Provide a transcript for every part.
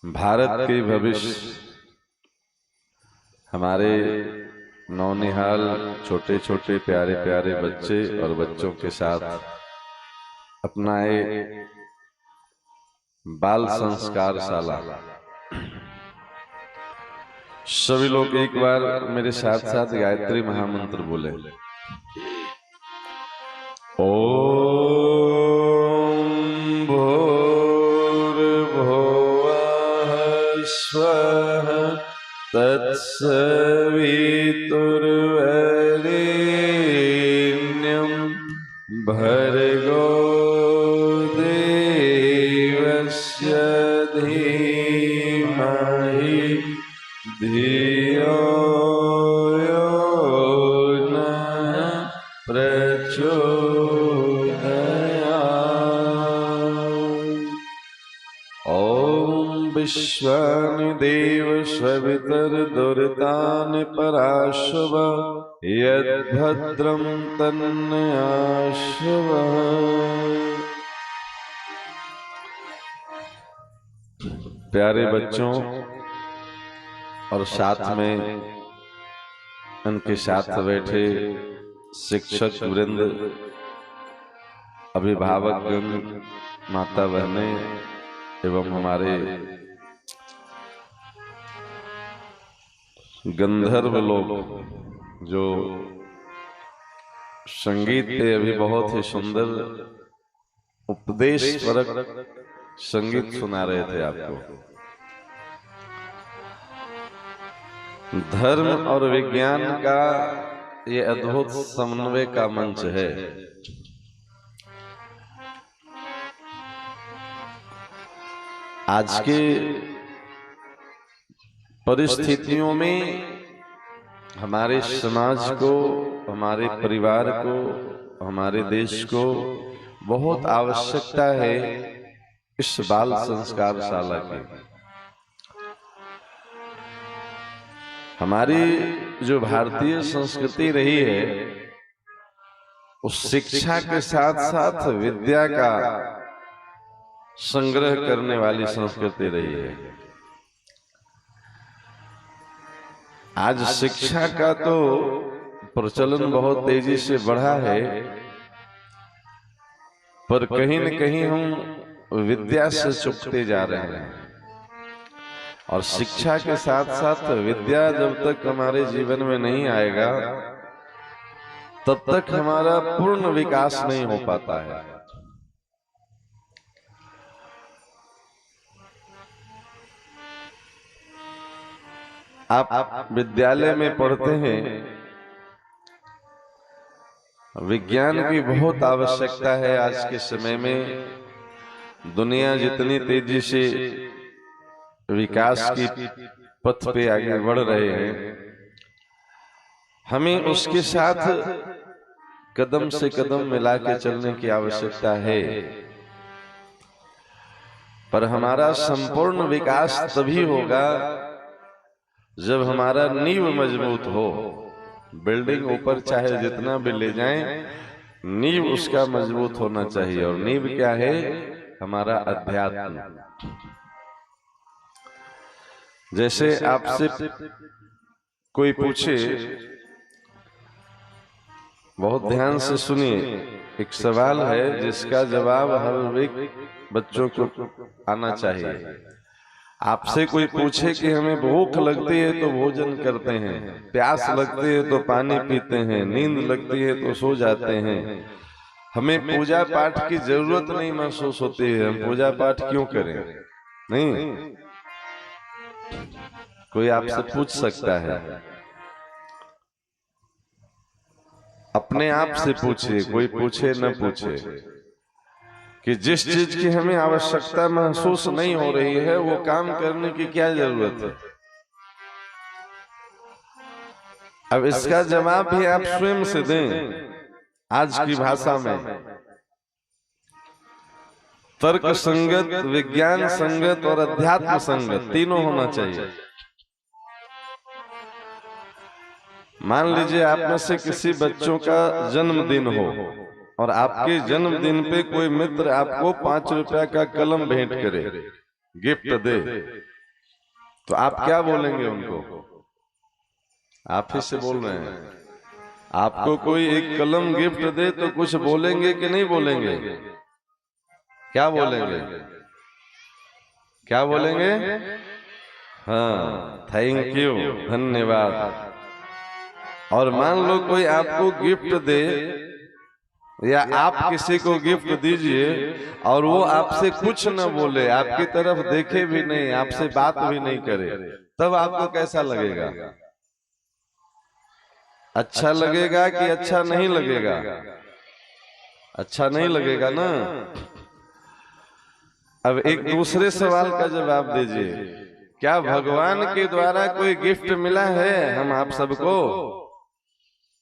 भारत के भविष्य हमारे नौनिहाल छोटे छोटे प्यारे प्यारे बच्चे और बच्चों के साथ अपनाए बाल संस्कार शाला। सभी लोग एक बार मेरे साथ साथ गायत्री महामंत्र बोले। ओम भूर्भुवः स्वः तत्सवितुर्वरेण्यं भर्गो देवस्य धीमहि धियो यो नः प्रचोदयात्। ॐ विश्वानि देव सवितर्दुरितानि पराशव यद्भद्रं तन्नयाशव। प्यारे बच्चों और साथ में उनके साथ बैठे शिक्षक वृंद, अभिभावक गण, माता बहनें एवं हमारे गंधर्व लोग जो संगीत पे अभी बहुत ही सुंदर उपदेश परक संगीत सुना रहे थे आपको। धर्म और विज्ञान का ये अद्भुत समन्वय का मंच है। आज के परिस्थितियों में हमारे समाज को, हमारे परिवार को, हमारे देश को बहुत आवश्यकता है इस बाल संस्कार शाला की। हमारी जो भारतीय संस्कृति रही है उस शिक्षा के साथ साथ विद्या का संग्रह करने वाली संस्कृति रही है। आज शिक्षा का तो प्रचलन बहुत तेजी से बढ़ा है, पर कहीं न कहीं हम विद्या से चूकते जा रहे हैं। और शिक्षा के साथ साथ विद्या जब तक हमारे जीवन में नहीं आएगा तब तक हमारा पूर्ण विकास नहीं हो पाता है। आप विद्यालय में पढ़ते हैं, विज्ञान की बहुत आवश्यकता है। आज के समय में दुनिया जितनी तेजी से विकास की पथ पे आगे बढ़ रहे हैं, हमें उसके साथ कदम से कदम मिला के चलने की आवश्यकता है। पर हमारा संपूर्ण विकास तभी होगा जब हमारा नींव मजबूत हो। बिल्डिंग ऊपर चाहे जितना भी ले जाएं, नींव उसका मजबूत होना चाहिए। और नींव क्या है? हमारा अध्यात्म। जैसे आपसे कोई पूछे, बहुत ध्यान से सुनिए, एक सवाल है जिसका जवाब हर एक बच्चों को आना चाहिए। आपसे कोई पूछे कि हमें भूख लगती है तो भोजन करते हैं, प्यास लगती है तो पानी पीते हैं, नींद लगती है तो सो जाते हैं, हमें पूजा पाठ की जरूरत नहीं महसूस होती है, हम पूजा पाठ क्यों करें? नहीं, कोई आपसे पूछ सकता है। अपने आप से पूछिए, कोई पूछे न पूछे, कि जिस चीज की हमें आवश्यकता महसूस नहीं हो रही है वो काम करने की क्या जरूरत है? अब इसका जवाब भी आप स्वयं से दें। आज की भाषा में तर्क संगत, विज्ञान संगत और अध्यात्म संगत तीनों होना चाहिए। मान लीजिए आप में से किसी बच्चों का जन्मदिन हो और आपके जन्मदिन पे कोई मित्र आपको 5 रुपया का कलम भेंट करे, गिफ्ट दे, तो आप क्या बोलेंगे उनको? आप ही से बोल रहे हैं। आपको कोई एक कलम गिफ्ट दे तो कुछ बोलेंगे कि नहीं बोलेंगे? क्या बोलेंगे? क्या बोलेंगे? हाँ, थैंक यू, धन्यवाद। और मान लो कोई आपको गिफ्ट दे या आप किसी को गिफ्ट दीजिए और वो आपसे कुछ न बोले, आपकी तरफ देखे भी नहीं, आपसे बात भी नहीं करे, तब आपको कैसा लगेगा? अच्छा लगेगा कि अच्छा नहीं लगेगा? अच्छा नहीं लगेगा ना। अब एक दूसरे सवाल का जवाब दीजिए। क्या भगवान के द्वारा कोई गिफ्ट मिला है हम आप सबको?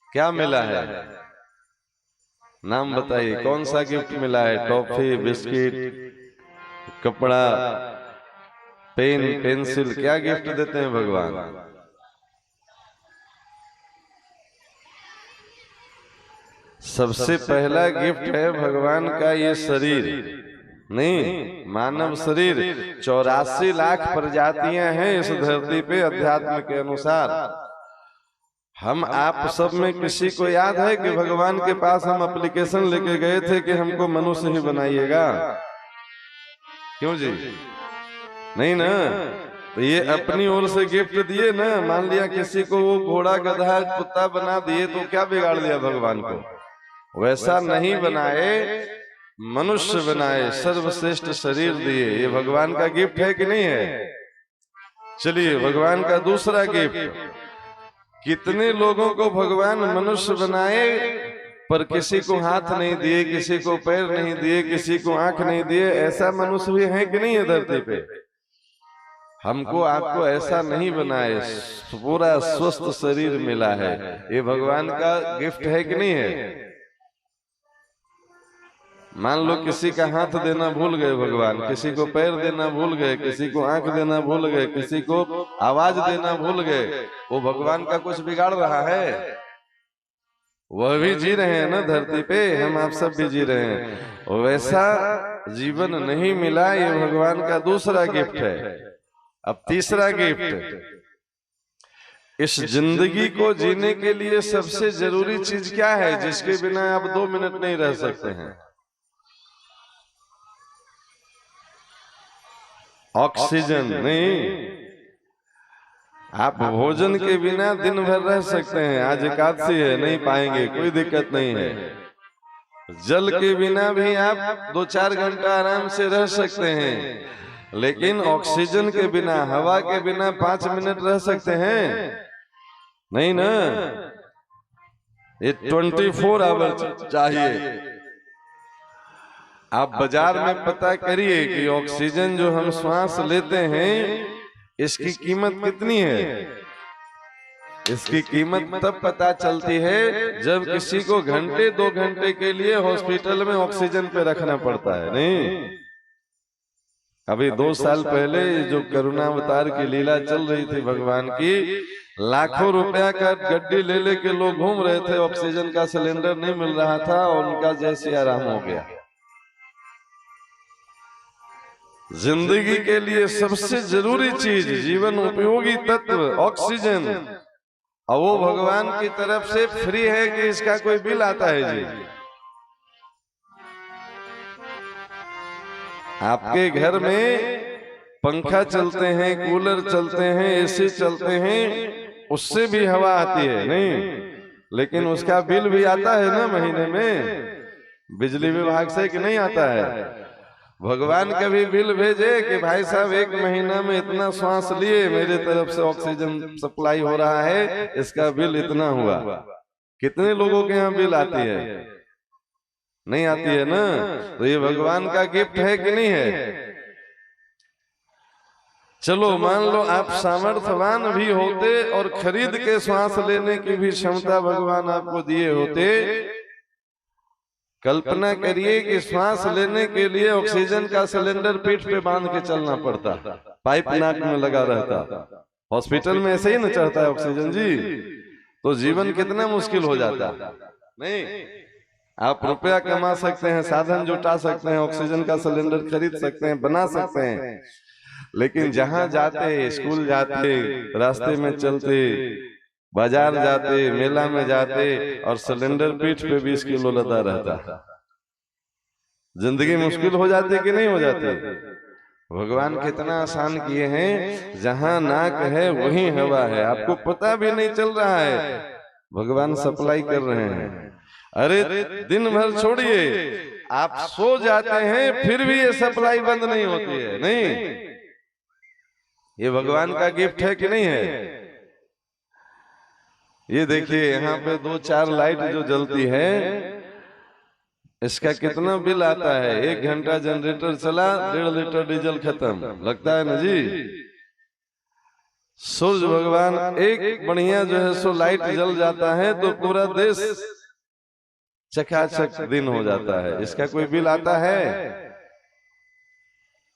क्या मिला है? नाम बताइए, कौन सा गिफ्ट मिला है? टॉफी, बिस्किट, कपड़ा, पेन, पेंसिल, क्या गिफ्ट देते हैं भगवान? सबसे पहला गिफ्ट है भगवान का ये शरीर, नहीं, मानव शरीर। 84 लाख प्रजातियां हैं इस धरती पे अध्यात्म के अनुसार। हम आप सब में किसी को याद है कि भगवान के पास हम एप्लीकेशन लेके गए थे कि हमको मनुष्य ही बनाइएगा? क्यों जी? नहीं ना। तो ये अपनी ओर से गिफ्ट दिए ना। मान लिया किसी को वो घोड़ा, गधा, कुत्ता बना दिए तो क्या बिगाड़ दिया भगवान को? वैसा नहीं बनाए, मनुष्य बनाए, सर्वश्रेष्ठ शरीर दिए। ये भगवान का गिफ्ट है कि नहीं है? चलिए, भगवान का दूसरा गिफ्ट, कितने लोगों को भगवान मनुष्य बनाए पर किसी को हाथ नहीं दिए, किसी को पैर नहीं दिए, किसी को आंख नहीं दिए। ऐसा मनुष्य भी है कि नहीं है धरती पे? हमको आपको ऐसा नहीं बनाए, पूरा स्वस्थ शरीर मिला है। ये भगवान का गिफ्ट है कि नहीं है? मान लो किसी का हाथ देना भूल गए भगवान, किसी को पैर देना भूल गए, किसी को आंख देना भूल गए, किसी को आवाज देना भूल गए, वो भगवान का कुछ बिगाड़ रहा है? वह भी जी रहे हैं ना धरती पे, हम आप सब भी जी रहे हैं। वैसा जीवन नहीं मिला, ये भगवान का दूसरा गिफ्ट है। अब तीसरा गिफ्ट, इस जिंदगी को जीने के लिए सबसे जरूरी चीज क्या है जिसके बिना आप 2 मिनट नहीं रह सकते हैं? ऑक्सीजन। नहीं, आप भोजन के बिना दिन भर रह सकते हैं, आज एकादशी है, नहीं पाएंगे, कोई दिक्कत नहीं है। जल के बिना भी आप 2-4 घंटा आराम से रह सकते हैं, लेकिन ऑक्सीजन के बिना, हवा के बिना 5 मिनट रह सकते हैं? नहीं ना। ये 24 आवर चाहिए। आप बाजार में पता करिए कि ऑक्सीजन जो हम श्वास लेते हैं इसकी कीमत कितनी है। इसकी कीमत तब पता चलती है जब किसी को घंटे 2 घंटे के लिए हॉस्पिटल में ऑक्सीजन पे रखना पड़ता है। नहीं, अभी 2 साल पहले जो करुणावतार की लीला चल रही थी भगवान की, लाखों रुपया का गड्डी ले लेके लोग घूम रहे थे, ऑक्सीजन का सिलेंडर नहीं मिल रहा था और उनका जैसे आराम हो गया। जिंदगी के लिए सबसे जरूरी चीज, जीवन उपयोगी तत्व ऑक्सीजन, और वो भगवान की तरफ से फ्री है कि इसका कोई बिल आता है जी? आपके घर में पंखा चलते हैं, कूलर चलते हैं, एसी चलते हैं, उससे भी हवा आती है, नहीं, लेकिन उसका बिल भी आता है ना महीने में, बिजली विभाग से कि नहीं आता है? भगवान कभी बिल भेजे कि भाई साहब 1 महीना में इतना श्वास लिए, मेरे तरफ से ऑक्सीजन सप्लाई हो रहा है, इसका बिल इतना हुआ? कितने लोगों के यहाँ बिल आती है? नहीं आती है ना। तो ये भगवान का गिफ्ट है कि नहीं है? चलो मान लो आप सामर्थ्यवान भी होते और खरीद के श्वास लेने की भी क्षमता भगवान आपको दिए होते। कल्पना करिए कि श्वास लेने के लिए ऑक्सीजन का सिलेंडर पीठ पे बांध के चलना पड़ता, पाइप नाक में लगा रहता। हॉस्पिटल में ऐसे ही न चढ़ता है ऑक्सीजन जी, तो जीवन कितना मुश्किल हो जाता। नहीं, आप रुपया कमा सकते हैं, साधन जुटा सकते हैं, ऑक्सीजन का सिलेंडर खरीद सकते हैं, बना सकते हैं, लेकिन जहां जाते, स्कूल जाते, रास्ते में चलते, बाजार जाते, मेला में जाते और सिलेंडर पीठ पे 20 किलो लदा रहता, जिंदगी मुश्किल हो जाती कि नहीं हो जाती? भगवान कितना आसान किए हैं, जहां नाक है वहीं हवा है, आपको पता भी नहीं चल रहा है, भगवान सप्लाई कर रहे हैं। अरे दिन भर छोड़िए, आप सो जाते हैं फिर भी ये सप्लाई बंद नहीं होती है। नहीं, ये भगवान का गिफ्ट है कि नहीं है? ये देखिए यहाँ पे 2-4 लाइट जो जलती है, इसका कितना बिल आता है? 1 घंटा जनरेटर चला, 1.5 लीटर डीजल खत्म, लगता है ना जी। सूर्य भगवान एक बढ़िया जो है सो लाइट जल जाता है तो पूरा देश चकाचक दिन हो जाता है। इसका कोई बिल आता है?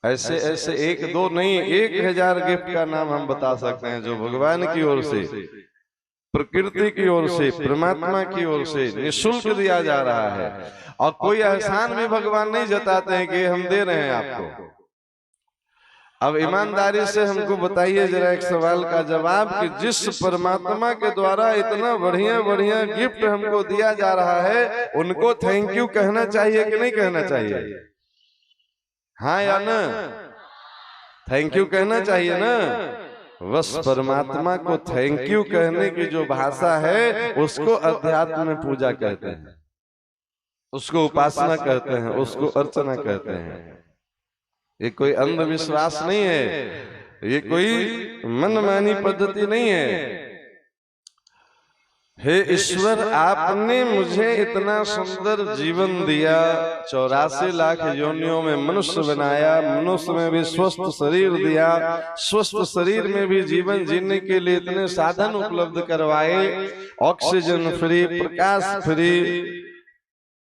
ऐसे ऐसे 1-2 नहीं, 1000 गिफ्ट का नाम हम बता सकते हैं जो भगवान की ओर से, प्रकृति की ओर से, परमात्मा की ओर से निःशुल्क दिया जा रहा है। और कोई एहसान भी भगवान नहीं जताते हैं कि हम दे रहे हैं आपको। अब ईमानदारी से हमको बताइए जरा एक सवाल का जवाब कि जिस परमात्मा के द्वारा इतना बढ़िया बढ़िया गिफ्ट हमको दिया जा रहा है, उनको थैंक यू कहना चाहिए कि नहीं कहना चाहिए? हाँ या ना? थैंक यू कहना चाहिए ना। बस परमात्मा को थैंक यू कहने की जो भाषा है उसको अध्यात्म में पूजा कहते हैं, उसको उपासना कहते हैं, उसको अर्चना कहते हैं। ये कोई अंधविश्वास नहीं है, ये कोई मनमानी पद्धति नहीं है। हे ईश्वर, आपने मुझे इतना सुंदर जीवन दिया, 84 लाख योनियों में मनुष्य बनाया, मनुष्य में भी स्वस्थ शरीर दिया, स्वस्थ शरीर में भी जीवन जीने के लिए इतने साधन उपलब्ध करवाए, ऑक्सीजन फ्री, प्रकाश फ्री,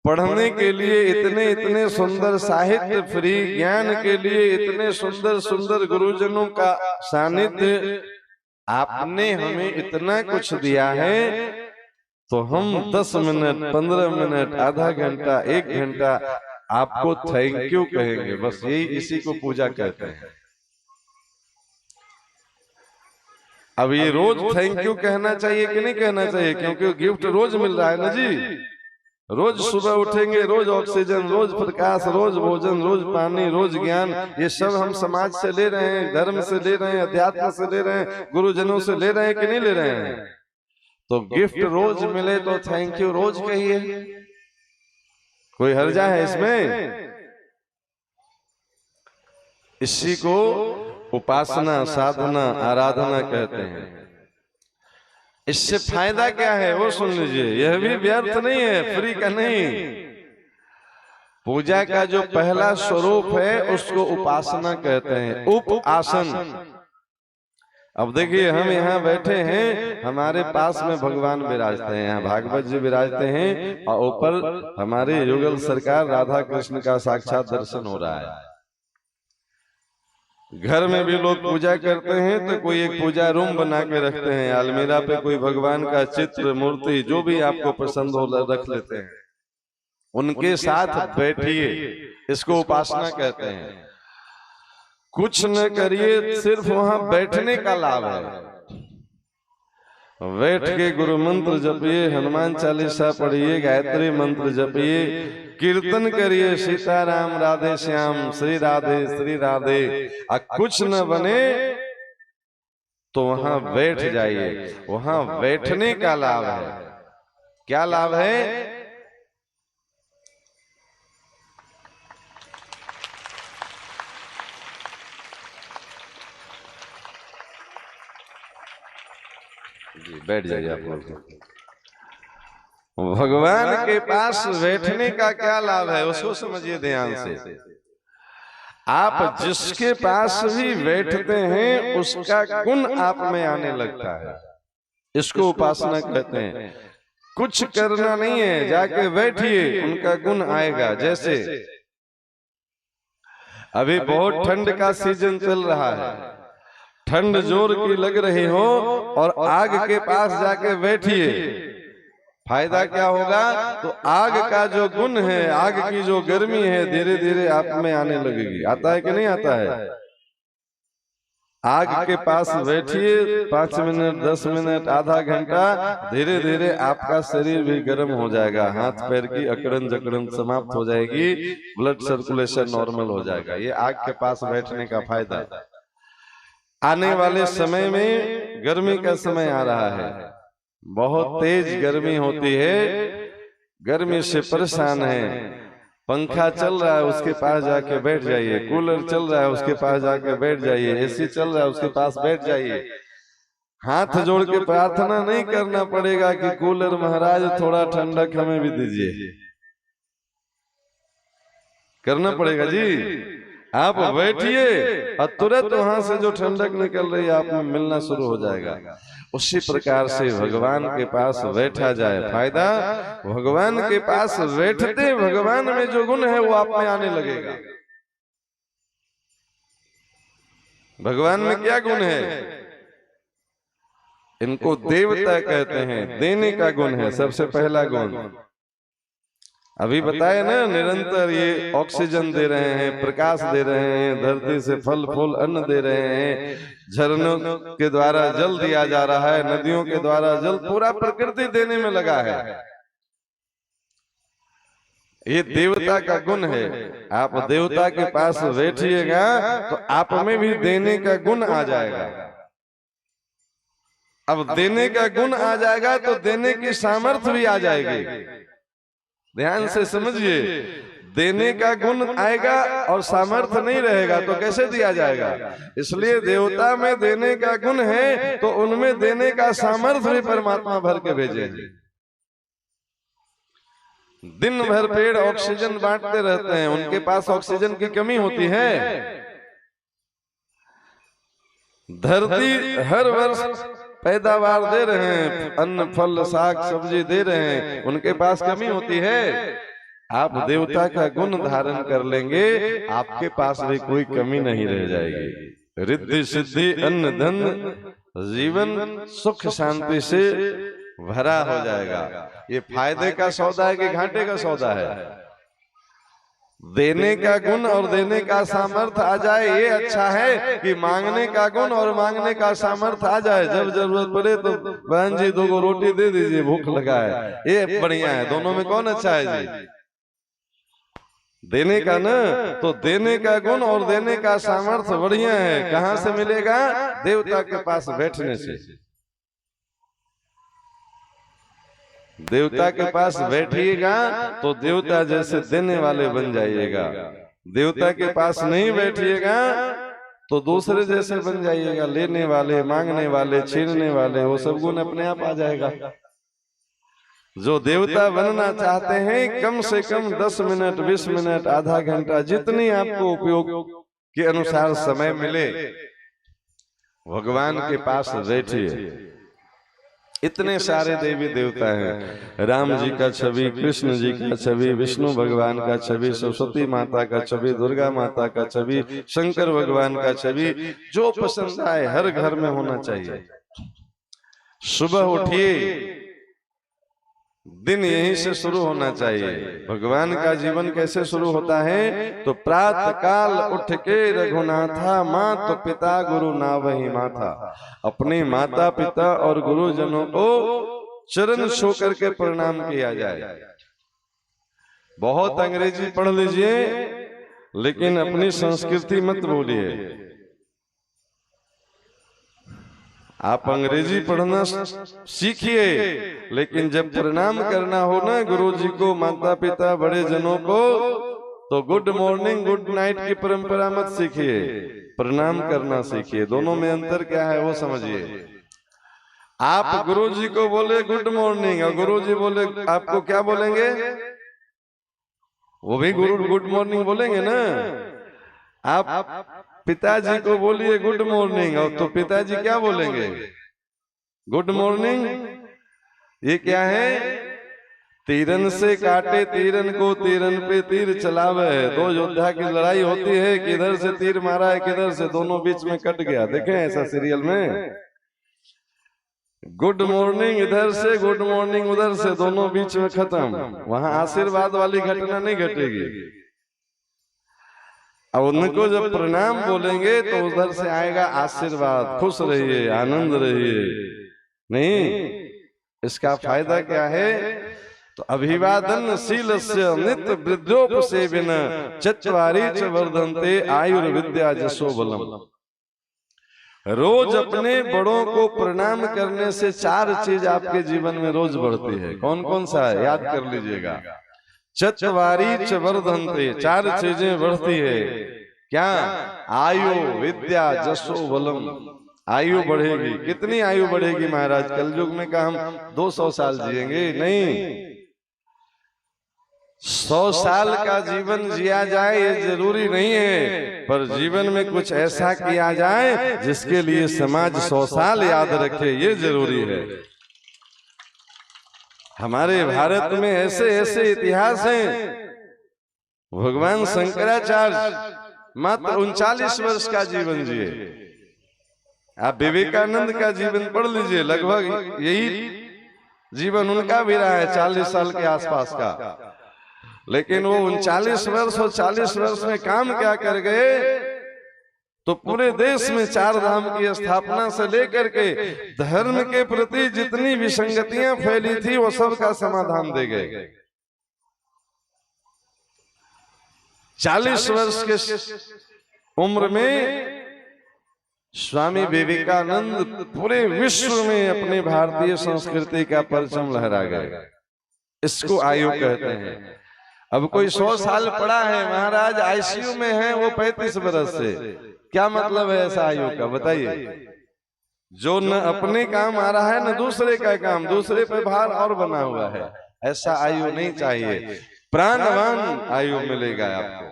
पढ़ने के लिए इतने इतने सुंदर साहित्य फ्री, ज्ञान के लिए इतने सुंदर सुंदर गुरुजनों का सानिध्य, आपने हमें इतना कुछ दिया है, तो हम 10 मिनट, 15 मिनट, आधा घंटा, 1 घंटा आपको थैंक यू कहेंगे। बस यही, इसी को पूजा कहते हैं। अब ये रोज थैंक यू कहना चाहिए कि नहीं कहना चाहिए? क्योंकि गिफ्ट रोज मिल रहा है ना जी। रोज सुबह उठेंगे, रोज ऑक्सीजन, रोज प्रकाश, रोज भोजन, रोज पानी, रोज ज्ञान, ये सब हम समाज से ले रहे हैं, धर्म से ले रहे हैं, अध्यात्म से ले रहे हैं, गुरुजनों से ले रहे हैं कि नहीं ले रहे हैं? तो गिफ्ट रोज मिले तो थैंक यू रोज कहिए, कोई हर्जा है इसमें? इसी को उपासना, साधना, आराधना कहते हैं। इससे फायदा क्या है वो सुन लीजिए, यह भी व्यर्थ नहीं है, फ्री का नहीं। पूजा का जो पहला स्वरूप है उसको उपासना कहते हैं, उपासन। अब देखिए, हम यहाँ बैठे हैं, हमारे पास में भगवान विराजते हैं, यहाँ भागवत जी विराजते हैं, और ऊपर हमारे युगल सरकार राधा कृष्ण का साक्षात दर्शन हो रहा है। घर में भी लोग पूजा करते हैं तो कोई एक पूजा रूम बना के रखते हैं, अलमीरा पे कोई भगवान का चित्र, मूर्ति, जो भी आपको पसंद हो रख लेते हैं, उनके साथ बैठिए, इसको उपासना कहते हैं। कुछ न करिए, सिर्फ वहां बैठने का लाभ है। बैठ के गुरु मंत्र जपिए, हनुमान चालीसा पढ़िए, गायत्री मंत्र जपिए, कीर्तन करिए, सीताराम राधे श्याम, श्री राधे। कुछ न बने तो वहां बैठ जाइए, वहां बैठने का लाभ है। क्या लाभ है? बैठ जाइए आप लोग। भगवान के पास बैठने का क्या लाभ है उसको समझिए ध्यान से। आप जिसके पास भी बैठते हैं उसका गुण आप में आने लगता है, इसको उपासना कहते हैं। कुछ करना नहीं है, जाके बैठिए, उनका गुण आएगा। जैसे अभी बहुत ठंड का सीजन चल रहा है, ठंड जोर की लग रही हो और आग के पास जाके बैठिए, फायदा क्या होगा? तो आग का जो गुण है, आग की जो गर्मी है, धीरे धीरे आप में आने लगेगी। आता है कि नहीं आता है? आग के पास बैठिए 5 मिनट 10 मिनट आधा घंटा, धीरे धीरे आपका शरीर भी गर्म हो जाएगा, हाथ पैर की अकड़न जकड़न समाप्त हो जाएगी, ब्लड सर्कुलेशन नॉर्मल हो जाएगा। ये आग के पास बैठने का फायदा। आने वाले समय में गर्मी का समय आ रहा है, बहुत तेज गर्मी होती है, गर्मी से परेशान है, पंखा चल रहा है उसके पास जाके बैठ जाइए, कूलर चल रहा है उसके पास जाके बैठ जाइए, एसी चल रहा है उसके पास बैठ जाइए। हाथ जोड़ के प्रार्थना नहीं करना पड़ेगा कि कूलर महाराज थोड़ा ठंडक हमें भी दीजिए, करना पड़ेगा जी। आप बैठिए और तुरंत वहां से जो ठंडक निकल रही है आप में मिलना शुरू हो जाएगा। उसी प्रकार से भगवान के पास बैठा जाए, फायदा भगवान के पास बैठते भगवान में जो गुण है वो आप में आने लगेगा। भगवान में क्या गुण है? इनको देवता कहते हैं, देने का गुण है सबसे पहला गुण। अभी बताए ना, निरंतर ये ऑक्सीजन दे रहे हैं, प्रकाश दे रहे हैं, धरती से फल फूल अन्न दे रहे हैं, झरनों के द्वारा जल दिया जा रहा है, नदियों के द्वारा जल, पूरा प्रकृति देने में लगा है। ये देवता का गुण है। आप देवता के पास बैठिएगा तो आप में भी देने का गुण आ जाएगा। अब देने का गुण आ जाएगा तो देने की सामर्थ्य भी आ जाएगी। ध्यान से समझिए, देने का गुण आएगा और सामर्थ्य नहीं रहेगा तो कैसे दिया जाएगा? इसलिए देवता में देने का गुण है तो उनमें देने का सामर्थ्य भी परमात्मा भर के भेजेंगे। दिन भर पेड़ ऑक्सीजन बांटते रहते हैं, उनके पास ऑक्सीजन की कमी होती है। धरती हर वर्ष पैदावार दे रहे हैं, अन्न फल साग सब्जी दे रहे हैं, उनके पास कमी होती है। आप देवता का गुण धारण कर लेंगे, आपके पास भी कोई कमी नहीं रह जाएगी। रिद्धि सिद्धि अन्न धन जीवन सुख शांति से भरा हो जाएगा। ये फायदे का सौदा है कि घाटे का सौदा है? देने का गुण और देने का सामर्थ्य आ जाए ये अच्छा है कि मांगने का गुण और मांगने का सामर्थ्य आ जाए। जब जरूरत पड़े तो बहन जी 2 रोटी दे दीजिए, भूख लगा है, ये बढ़िया है। दोनों में कौन अच्छा है जी? देने का ना, तो देने का गुण और देने का सामर्थ्य बढ़िया है। कहां से मिलेगा? देवता के पास बैठने से। देवता के पास बैठिएगा तो देवता जैसे देने वाले बन जाइएगा। देवता के पास नहीं बैठिएगा तो दूसरे जैसे बन जाइएगा, लेने वाले, मांगने वाले, छीनने वाले, वो सब गुण अपने आप आ जाएगा। जो देवता बनना चाहते हैं कम से कम 10 मिनट 20 मिनट आधा घंटा जितनी आपको उपयोग के अनुसार समय मिले भगवान के पास बैठिए। इतने सारे देवी देवता हैं, राम जी का छवि, कृष्ण जी का छवि, विष्णु भगवान का छवि, सरस्वती माता का छवि, दुर्गा माता का छवि, शंकर भगवान का छवि, जो पसंद आए हर घर में होना चाहिए। सुबह उठिए, दिन यहीं से शुरू होना चाहिए। भगवान का जीवन कैसे शुरू होता है? तो प्रातः काल उठ के रघुनाथा, मात पिता गुरु नावहि माथा। अपने माता पिता और गुरुजनों को चरण छू करके प्रणाम किया जाए। बहुत अंग्रेजी पढ़ लीजिए लेकिन अपनी संस्कृति मत भूलिए। आप अंग्रेजी पढ़ना सीखिए लेकिन जब प्रणाम करना हो ना गुरु जी को, माता पिता बड़े जनों को, तो गुड मॉर्निंग गुड नाइट की परंपरा मत सीखिए, प्रणाम करना सीखिए। दोनों में अंतर क्या है वो समझिए। आप गुरु जी को बोले गुड मॉर्निंग और गुरु जी बोले आपको क्या बोलेंगे? वो भी गुड मॉर्निंग बोलेंगे ना। आप पिताजी को बोलिए गुड मॉर्निंग और तो पिताजी क्या बोलेंगे? Good morning. ये क्या है? तीरन से काटे तीरन को, तीरन पे तीर चलावे। 2 योद्धा की लड़ाई होती है, किधर से तीर मारा है किधर से, दोनों बीच में कट गया। देखें ऐसा सीरियल में, गुड मॉर्निंग इधर से, गुड मॉर्निंग उधर से, दोनों बीच में खत्म। वहां आशीर्वाद वाली घटना नहीं घटेगी। अब उनको जब प्रणाम बोलेंगे तो उधर से आएगा आशीर्वाद, खुश रहिए, आनंद रहिए। नहीं, इसका फायदा क्या है? तो अभिवादन शीलस्य नित्य वृद्धोपसेविन चत्वारि च वर्धन्ते आयुर्विद्या जसो बलम। रोज अपने बड़ों को प्रणाम करने से 4 चीज आपके जीवन में रोज बढ़ती है। कौन कौन सा है? याद कर लीजिएगा। चत्वारि च वर्धन्ते, 4 चीजें बढ़ती है। क्या? आयु, विद्या, जसो बलम। आयु बढ़ेगी। कितनी आयु बढ़ेगी महाराज? कलयुग में का हम 200 साल जिएंगे? नहीं, 100 साल का जीवन जिया जाए ये जरूरी नहीं है, पर जीवन में कुछ ऐसा किया जाए जिसके लिए समाज 100 साल याद रखे, ये जरूरी है। हमारे भारत में ऐसे ऐसे इतिहास हैं। भगवान शंकराचार्य मात्र 39 वर्ष का जीवन जिए। आप विवेकानंद का जीवन पढ़ लीजिए, लगभग यही जीवन उनका भी रहा है, 40 साल के आसपास का। लेकिन वो 39 वर्ष और 40 वर्ष में काम क्या कर गए? तो पूरे देश में 4 धाम की स्थापना से लेकर के धर्म के प्रति जितनी विसंगतियां फैली थी वो सब का समाधान दे गए। 40 वर्ष के उम्र में स्वामी विवेकानंद पूरे विश्व में अपनी भारतीय संस्कृति का परचम लहरा गए। इसको आयु कहते हैं। अब कोई 100 साल पड़ा है महाराज, आईसीयू में है वो 35 वर्ष से, क्या मतलब है ऐसा आयु का? बताइए। जो न अपने काम आ रहा है न दूसरे का काम, दूसरे पे भार और बना हुआ है, ऐसा आयु नहीं चाहिए। प्राणवान आयु मिलेगा आपको।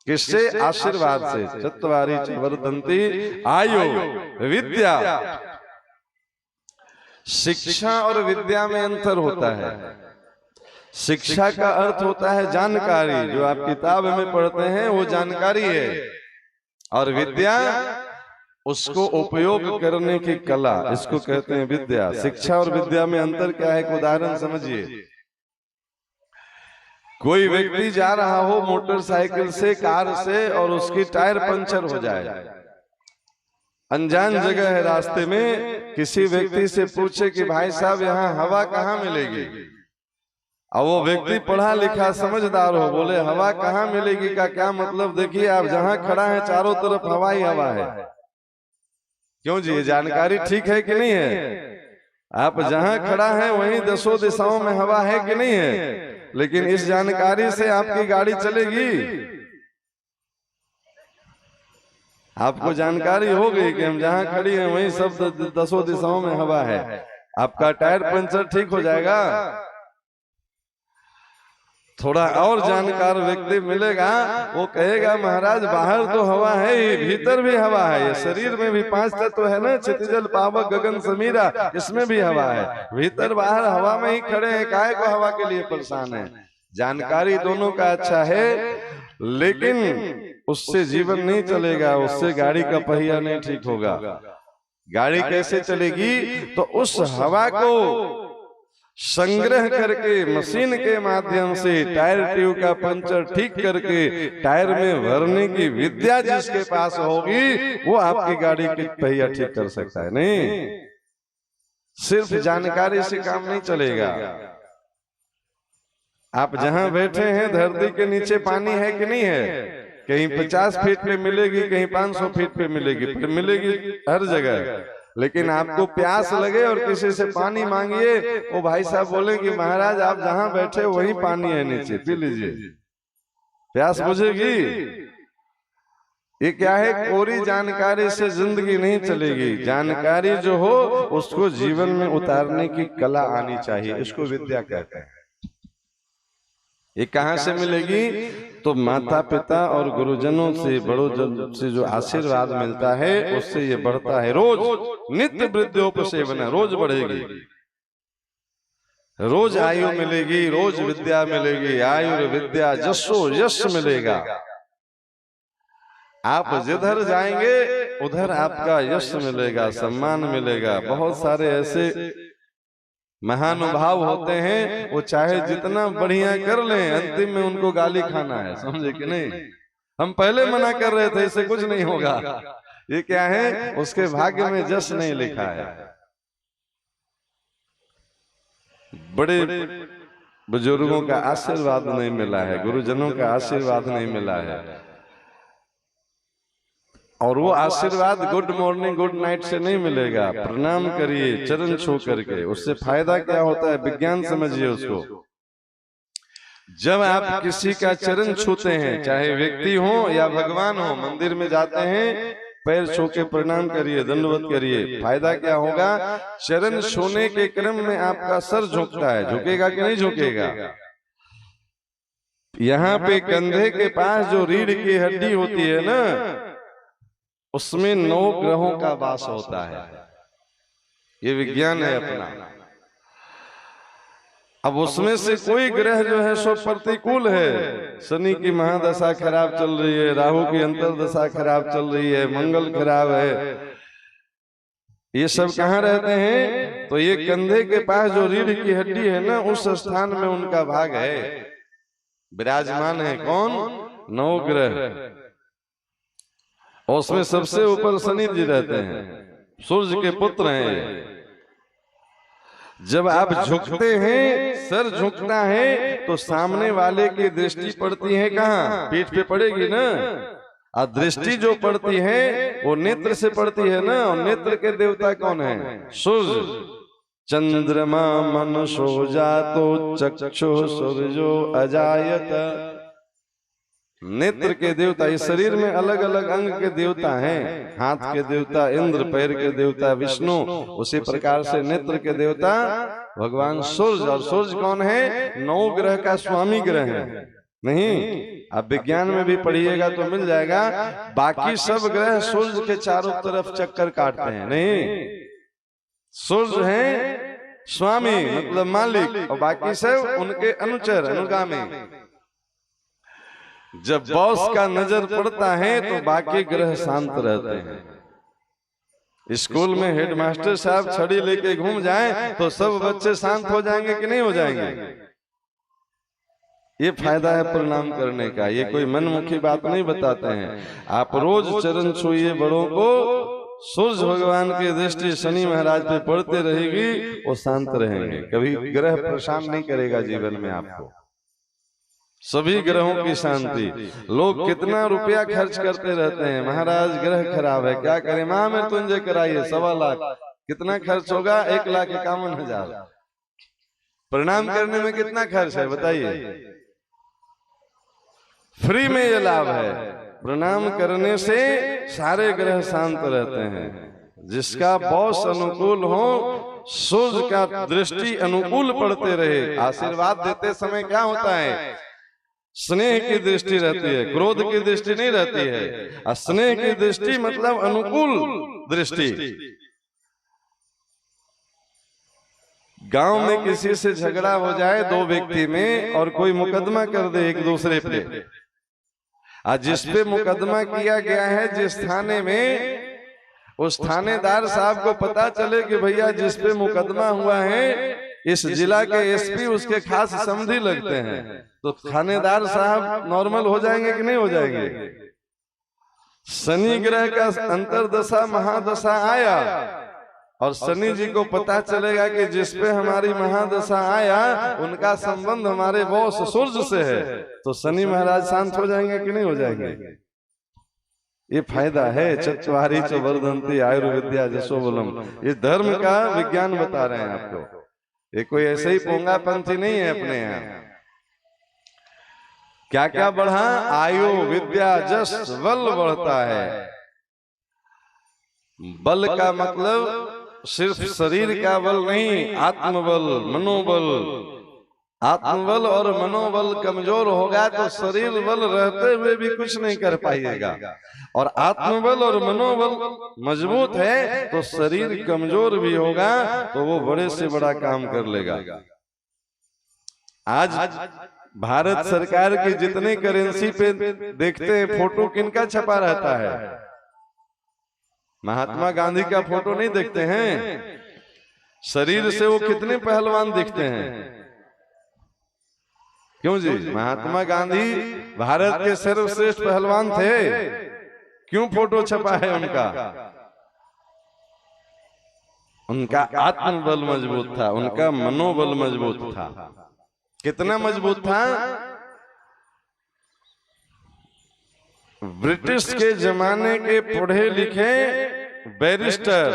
किससे? आशीर्वाद से। चत्वारि च वर्धन्ते आयु विद्या। शिक्षा और विद्या में अंतर होता है। शिक्षा का अर्थ होता है जानकारी, जो आप किताब में पढ़ते हैं वो जानकारी है, और विद्या उसको उपयोग करने की कला, इसको कहते हैं विद्या। शिक्षा और विद्या में अंतर क्या है? एक उदाहरण समझिए। कोई व्यक्ति जा रहा हो मोटरसाइकिल से, कार से, और उसकी टायर पंचर हो जाए, अनजान जगह है, रास्ते में किसी व्यक्ति से पूछे कि भाई साहब यहाँ हवा कहाँ मिलेगी? और वो व्यक्ति पढ़ा लिखा समझदार हो, बोले हवा कहाँ मिलेगी का क्या मतलब? देखिए आप जहाँ खड़ा है चारों तरफ हवा ही हवा है। क्यों जी? ये जानकारी ठीक है कि नहीं है? आप जहाँ खड़ा है वहीं 10 दिशाओं में हवा है कि नहीं है? लेकिन इस जानकारी से आपकी गाड़ी चलेगी? आपको जानकारी हो गई कि हम जहाँ खड़ी हैं वहीं सब 10 दिशाओं में हवा है, आपका टायर पंचर ठीक हो जाएगा। थोड़ा और जानकार व्यक्ति मिलेगा, वो कहेगा महाराज बाहर तो हवा है ही, भीतर भी हवा है। ये शरीर में भी 5 तत्व है ना, क्षितिजल पावक गगन समीरा, इसमें भी हवा है। भीतर बाहर हवा में ही खड़े हैं, काहे को हवा के लिए परेशान है? जानकारी दोनों का अच्छा है, लेकिन उससे जीवन नहीं चलेगा, उससे गाड़ी का पहिया नहीं ठीक होगा। गाड़ी कैसे चलेगी? तो उस हवा को संग्रह करके मशीन के माध्यम से टायर ट्यूब का पंचर ठीक करके टायर में भरने की विद्या जिसके पास होगी वो आपकी गाड़ी की पहिया ठीक कर सकता है। नहीं, सिर्फ जानकारी से काम नहीं चलेगा। आप जहां बैठे हैं धरती के नीचे पानी है कि नहीं है? कहीं 50 फीट पे मिलेगी, कहीं 500 फीट पे मिलेगी, फिर मिलेगी हर जगह। लेकिन आपको प्यास लगे और किसी से पानी मांगिए, वो भाई साहब बोले कि महाराज आप जहां बैठे वहीं पानी है नीचे, पी लीजिए, प्यास बुझेगी। ये क्या है? कोरी जानकारी से जिंदगी नहीं चलेगी। जानकारी जो हो उसको जीवन में उतारने की कला आनी चाहिए, इसको विद्या कहते हैं। ये कहाँ से मिलेगी? तो माता पिता और गुरुजनों से, बड़ों जन से जो आशीर्वाद मिलता है उससे ये बढ़ता है। रोज नित्य वृद्धोपसेवन, रोज बढ़ेगी, रोज आयु मिलेगी, रोज विद्या मिलेगी। आयु विद्या जसो यश मिलेगा। आप जिधर जाएंगे उधर आपका यश मिलेगा, सम्मान मिलेगा। बहुत सारे ऐसे महानुभाव होते हैं, वो चाहे जितना बढ़िया कर लें अंतिम में उनको गाली खाना है, समझे कि नहीं? हम पहले मना कर रहे थे इससे कुछ नहीं होगा। ये क्या है, उसके भाग्य में जस नहीं लिखा है। बड़े बुजुर्गों का आशीर्वाद नहीं मिला है, गुरुजनों का आशीर्वाद नहीं मिला है, और वो आशीर्वाद गुड मॉर्निंग गुड नाइट से नहीं मिलेगा। प्रणाम करिए चरण छू करके, उससे फायदा क्या होता है विज्ञान समझिए उसको। जब आप किसी का चरण छूते हैं, चाहे व्यक्ति हो या भगवान हो, मंदिर में जाते हैं, पैर छू के प्रणाम करिए, दंडवत करिए, फायदा क्या होगा, चरण छूने के क्रम में आपका सर झुकता है, झुकेगा कि नहीं झुकेगा। यहाँ पे कंधे के पास जो रीढ़ की हड्डी होती है ना, उसमें 9 ग्रहों का वास होता है। ये विज्ञान है अपना। अब उसमें से कोई ग्रह जो है सो प्रतिकूल है। शनि की महादशा खराब चल रही है, राहु की अंतर्दशा खराब चल रही है, मंगल खराब है, ये सब कहाँ रहते हैं, तो ये कंधे के पास जो रीढ़ की हड्डी है ना, उस स्थान में उनका भाग है, विराजमान है। कौन? 9 ग्रह। और उसमें सबसे ऊपर शनि जी रहते हैं, सूर्य के पुत्र हैं। जब आप झुकते हैं, सर झुकता है, तो सामने वाले की दृष्टि पड़ती है कहाँ? पीठ पे पड़ेगी ना। और दृष्टि जो पड़ती है वो नेत्र से पड़ती है ना, और नेत्र के देवता कौन है? सूर्य। चंद्रमा मनसो जातो चक्षु सूर्यो अजायत। नेत्र के देवता, इस शरीर में अलग अलग अंग के देवता हैं। हाथ के देवता इंद्र, पैर के देवता विष्णु, उसी प्रकार से नेत्र के देवता भगवान सूर्य। और सूर्य कौन है? 9 ग्रह का स्वामी ग्रह है। नहीं, अब विज्ञान में भी पढ़िएगा तो मिल जाएगा। बाकी सब ग्रह सूर्य के चारों तरफ चक्कर काटते हैं। नहीं, सूर्य है स्वामी, मतलब मालिक, और बाकी सब उनके अनुचर, अनुगामी। जब बॉस का नजर पड़ता है तो बाकी ग्रह शांत रहते हैं। स्कूल में हेडमास्टर साहब छड़ी लेके घूम जाएं तो सब बच्चे शांत हो जाएंगे कि नहीं हो जाएंगे? ये फायदा है प्रणाम करने का। ये कोई मनमुखी बात नहीं बताते हैं। आप रोज चरण छूइए बड़ों को, सूर्य भगवान की दृष्टि शनि महाराज पे पड़ते रहेगी, वो शांत रहेंगे। कभी ग्रह परेशान नहीं करेगा जीवन में आपको। सभी ग्रहों की शांति। लोग कितना रुपया खर्च करते रहते हैं, महाराज ग्रह खराब है, क्या करें, महामृत्युंजय कराइए 1.25 लाख। कितना खर्च होगा? 1,51,000। प्रणाम करने में कितना खर्च है बताइए? फ्री में ये लाभ है। प्रणाम करने से सारे ग्रह शांत रहते हैं। जिसका बॉस अनुकूल हो, सूर्य का दृष्टि अनुकूल पड़ते रहे। आशीर्वाद देते समय क्या होता है? स्नेह की दृष्टि रहती है, क्रोध की दृष्टि नहीं रहती है। स्नेह की दृष्टि मतलब अनुकूल दृष्टि। गांव में किसी से झगड़ा हो जाए 2 व्यक्ति में, और कोई मुकदमा कर दे एक दूसरे पे, आज जिस पे मुकदमा किया गया है जिस थाने में, उस थानेदार साहब को पता चले कि भैया जिस पे मुकदमा हुआ है इस जिला के एसपी उसके खास समधी लगते हैं, तो थानेदार साहब नॉर्मल हो जाएंगे कि नहीं हो जाएंगे? शनि ग्रह का अंतर्दशा महादशा आया, और शनि जी को पता चलेगा कि जिस पे हमारी महादशा आया उनका संबंध हमारे बॉस सूर्य से है, तो शनि महाराज शांत हो जाएंगे कि नहीं हो जाएंगे? ये फायदा है। चत्वारी च वर्धन्ति आयुर्विद्या जशोबलम। ये धर्म का विज्ञान बता रहे हैं आपको। ये कोई ऐसे ही पोंगा पंथी नहीं है अपने यहाँ। क्या क्या बढ़ा? आयु विद्या जस बल बढ़ता है। बल का मतलब सिर्फ शरीर का बल नहीं, आत्मबल, मनोबल। आत्मबल और मनोबल कमजोर होगा तो शरीर बल रहते हुए भी कुछ नहीं कर पाइएगा, और आत्मबल और मनोबल मजबूत है तो शरीर कमजोर भी होगा तो वो बड़े से बड़ा काम कर लेगा। आज भारत सरकार की जितनी करेंसी पे देखते हैं फोटो किनका छपा रहता है? महात्मा गांधी का फोटो नहीं देखते हैं? शरीर से वो कितने पहलवान दिखते हैं। क्यों जी? महात्मा गांधी भारत के सर्वश्रेष्ठ पहलवान थे, क्यों फोटो छपा है उनका? उनका आत्मबल मजबूत था, उनका मनोबल मजबूत था। कितना मजबूत था? ब्रिटिश के जमाने के पढ़े लिखे बैरिस्टर,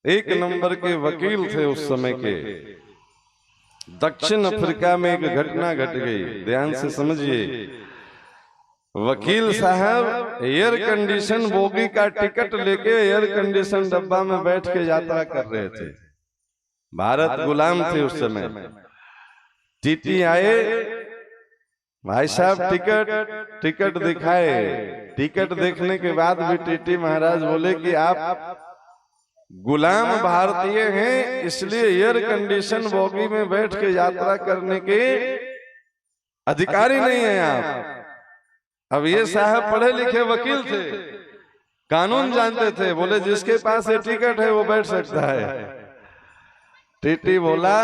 एक नंबर के वकील थे उस समय के। दक्षिण अफ्रीका में एक घटना घट गई, ध्यान से समझिए। वकील साहब एयर कंडीशन बोगी का टिकट लेके एयर कंडीशन डब्बा में बैठ के यात्रा कर रहे थे। भारत गुलाम थे उस समय। टीटी आए, भाई साहब टिकट दिखाए। टिकट देखने के बाद भी टीटी महाराज बोले कि आप गुलाम भारतीय हैं, इसलिए एयर कंडीशन बोगी में बैठ के यात्रा करने के अधिकारी नहीं है आप। अब ये साहब पढ़े लिखे वकील थे, कानून जानते थे। बोले जिसके पास ये टिकट है वो बैठ सकता है। टीटी बोला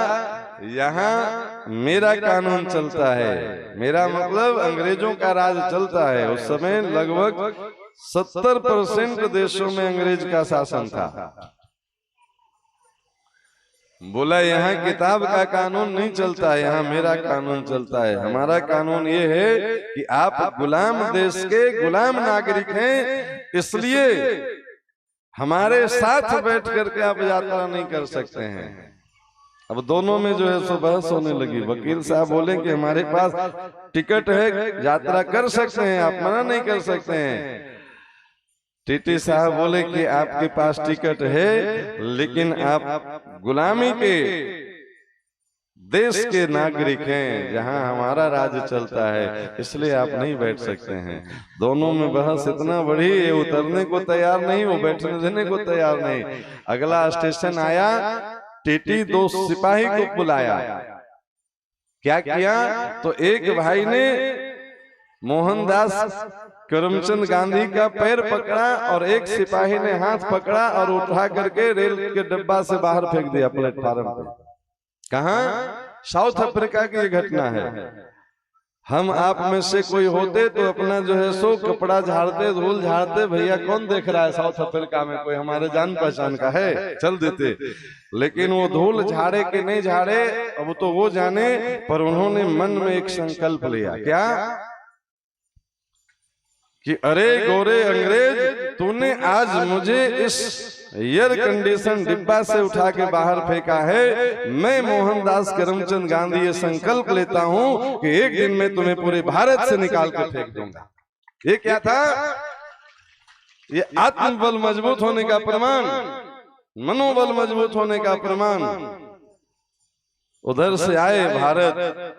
यहाँ मेरा कानून चलता है, मेरा मतलब अंग्रेजों का राज चलता है। उस समय लगभग 70% देशों में अंग्रेज का शासन था। बोला यहाँ किताब का कानून नहीं चलता है, यहाँ मेरा कानून चलता है। हमारा कानून ये है कि आप गुलाम देश के गुलाम नागरिक हैं, इसलिए हमारे साथ बैठ करके आप यात्रा नहीं कर सकते हैं। अब दोनों में जो है सो बहस होने लगी। वकील साहब बोले कि हमारे पास टिकट है, यात्रा कर सकते हैं, आप मना नहीं कर सकते हैं। टीटी साहब बोले कि आपके पास टिकट है, लेकिन आप गुलामी के देश के नागरिक हैं, जहां हमारा राज्य चलता है, इसलिए आप नहीं बैठ सकते हैं। दोनों में बहस इतना बढ़ी, ये उतरने को तैयार नहीं, वो बैठने देने को तैयार नहीं। अगला स्टेशन आया, टीटी 2 सिपाही को बुलाया। क्या किया? तो एक भाई ने मोहनदास करमचंद गांधी का पैर पकड़ा और एक सिपाही ने हाथ पकड़ा और उठा करके रेल के डब्बा से बाहर फेंक दिया प्लेटफार्म पे। कहां? साउथ अफ्रीका की ये घटना है। हम आप में से कोई होते तो अपना जो है सो कपड़ा झाड़ते, धूल झाड़ते, भैया कौन देख रहा है साउथ अफ्रीका में, कोई हमारे जान पहचान का है, चल देते। लेकिन वो धूल झाड़े कि नहीं झाड़े अब तो वो जाने, पर उन्होंने मन में एक संकल्प लिया। क्या? कि अरे गोरे अंग्रेज, तूने आज मुझे इस एयर कंडीशन डिब्बा से उठा के बाहर फेंका है। मैं मोहनदास करमचंद गांधी ये संकल्प लेता हूं कि एक दिन में तुम्हें पूरे भारत से निकाल कर फेंक दूंगा। ये क्या था? ये आत्मबल मजबूत होने का प्रमाण, मनोबल मजबूत होने का प्रमाण। उधर से आए भारत,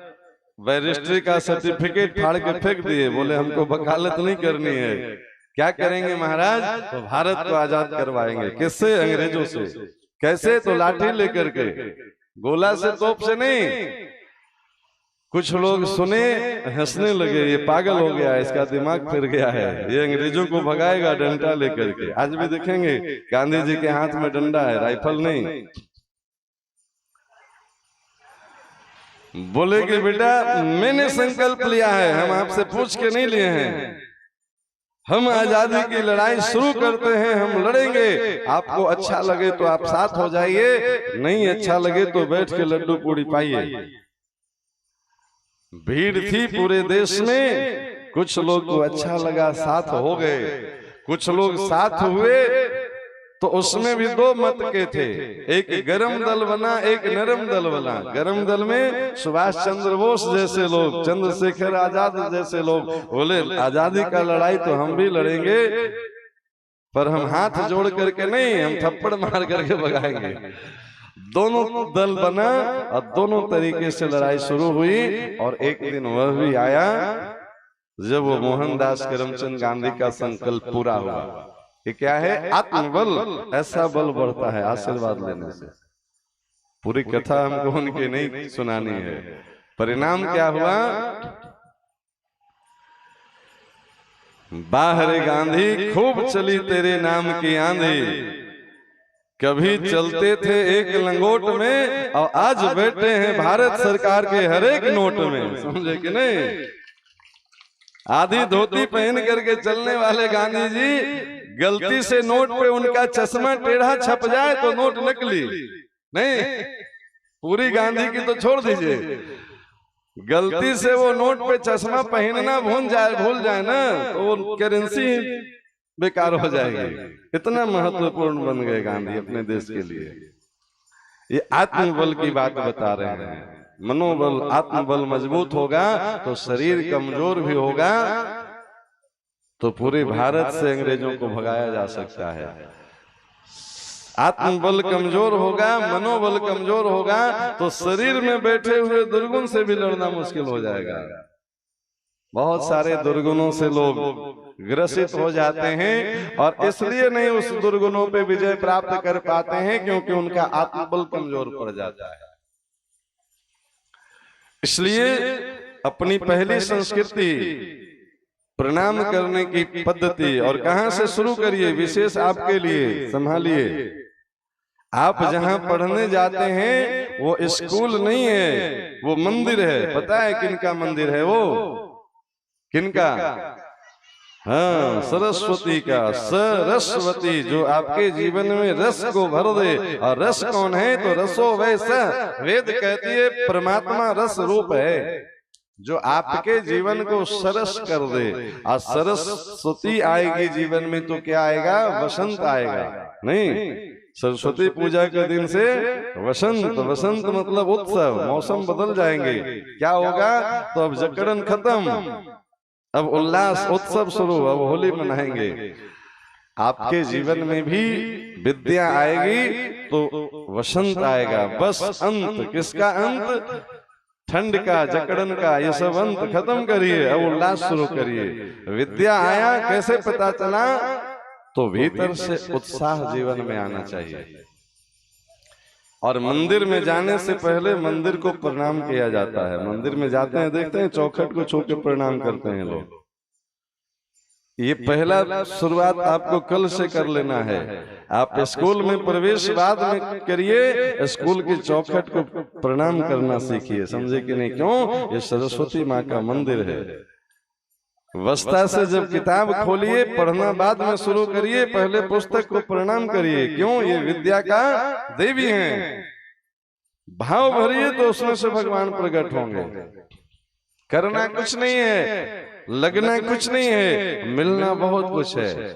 बैरिस्ट्री का सर्टिफिकेट फाड़ के फेंक दिए। बोले हमको वकालत नहीं करनी है। क्या करेंगे महाराज? तो भारत को आजाद करवाएंगे। किससे? अंग्रेजों से। कैसे? तो लाठी लेकर के, गोला से, तोप से नहीं। कुछ लोग सुने, हंसने लगे, ये पागल हो गया, इसका दिमाग फिर गया है, ये अंग्रेजों को भगाएगा डंडा लेकर के। आज भी देखेंगे गांधी जी के हाथ में डंडा है, राइफल नहीं। बोले कि बेटा मैंने संकल्प लिया है, हम आपसे पूछ के नहीं लिए हैं। हम आजादी की लड़ाई शुरू करते हैं, हम लड़ेंगे। आपको अच्छा लगे तो आप साथ हो जाइए, नहीं अच्छा लगे तो बैठ के लड्डू पूड़ी पाइए। भीड़ थी पूरे देश में, कुछ लोग को अच्छा लगा, साथ हो गए। कुछ लोग साथ हुए तो उसमें भी 2 मत के थे, एक गरम दल बना, एक नरम दल बना। गरम दल में सुभाष चंद्र बोस जैसे लोग, चंद्रशेखर आजाद जैसे लोग बोले आजादी का लड़ाई तो हम भी लड़ेंगे, पर हम हाथ जोड़ करके नहीं, हम थप्पड़ मार करके भगाएंगे। दोनों दल बना और दोनों तरीके से लड़ाई शुरू हुई। और एक दिन वह भी आया जब वो मोहनदास करमचंद गांधी का संकल्प पूरा हुआ। ये क्या है? आत्मबल। ऐसा बल बढ़ता है आशीर्वाद लेने से। पूरी कथा हमको उनकी नहीं सुनानी है। परिणाम क्या हुआ? बाहर गांधी, खूब चली तेरे नाम की आंधी। कभी चलते थे एक लंगोट में और आज बैठे हैं भारत सरकार के हर एक नोट में। समझे कि नहीं? आधी धोती पहन करके चलने वाले गांधी जी, गलती से नोट पे उनका चश्मा टेढ़ा छप जाए तो नोट नकली नहीं, पूरी गांधी की तो छोड़ दीजिए, गलती से वो नोट पे चश्मा पहनना भूल जाए ना तो वो करेंसी बेकार हो जाएगी। इतना महत्वपूर्ण बन गए गांधी अपने देश के लिए। ये आत्मबल की बात बता रहे हैं। मनोबल, आत्मबल मजबूत होगा तो शरीर कमजोर भी होगा तो पूरे भारत से अंग्रेजों को भगाया जा सकता है। आत्मबल कमजोर होगा, मनोबल कमजोर होगा तो शरीर में बैठे हुए दुर्गुण से भी लड़ना मुश्किल हो जाएगा। बहुत सारे दुर्गुणों से लोग ग्रसित हो जाते हैं और इसलिए नहीं उस दुर्गुणों पे विजय प्राप्त कर पाते हैं क्योंकि उनका आत्मबल कमजोर पड़ जाता है। इसलिए अपनी पहली संस्कृति प्रणाम करने की पद्धति और कहां से शुरू करिए, विशेष आपके लिए संभालिए। आप जहां पढ़ने जाते हैं वो स्कूल नहीं है, वो मंदिर है। पता है किनका मंदिर है वो? किनका? हाँ, सरस्वती का। सरस्वती जो आपके जीवन में रस को भर दे। और रस कौन है? तो रसो वैसा, वेद कहती है परमात्मा रस रूप है जो आपके जीवन को सरस कर दे। और सरस्वती आएगी जीवन में तो क्या आएगा? वसंत आएगा। नहीं, सरस्वती पूजा के दिन से वसंत, वसंत मतलब उत्सव, मौसम बदल जाएंगे। क्या होगा? तो अब जकड़न खत्म, अब उल्लास उत्सव शुरू, अब होली मनाएंगे। आपके जीवन में भी विद्या आएगी तो वसंत आएगा। बस अंत, किसका अंत? ठंड का, जकड़न का, ये सब अंत खत्म करिए, अब उल्लास शुरू करिए। विद्या आया कैसे पता चला? तो भीतर से उत्साह जीवन में आना चाहिए। और मंदिर में जाने से पहले मंदिर को प्रणाम किया जाता है। मंदिर में जाते हैं, देखते हैं चौखट को छू के प्रणाम करते हैं लोग। ये पहला शुरुआत आपको कल से कर लेना है। आप स्कूल में प्रवेश बाद में करिए, स्कूल की चौखट को प्रणाम करना सीखिए। समझे कि नहीं? क्यों? ये सरस्वती माँ का मंदिर है। वस्ता से जब किताब खोलिए, पढ़ना बाद में शुरू करिए, पहले पुस्तक को प्रणाम करिए। क्यों? ये विद्या का देवी हैं। भाव भरिए तो उसमें से भगवान प्रकट होंगे। करना कुछ नहीं है, लगना कुछ नहीं है, मिलना बहुत कुछ है।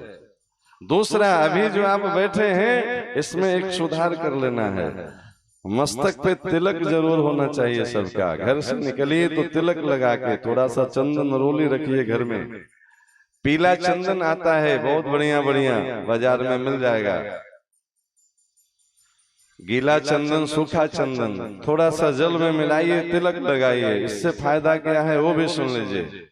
दूसरा, अभी जो आप बैठे हैं इसमें एक सुधार कर लेना है। मस्तक पे तिलक जरूर होना चाहिए सबका। घर से निकलिए तो तिलक लगा के, थोड़ा सा चंदन रोली रखिए घर में। पीला चंदन आता है, बहुत बढ़िया बढ़िया, बाजार में मिल जाएगा। गीला चंदन, सूखा चंदन, थोड़ा सा जल में मिलाइए, तिलक लगाइए। इससे फायदा क्या है वो भी सुन लीजिए।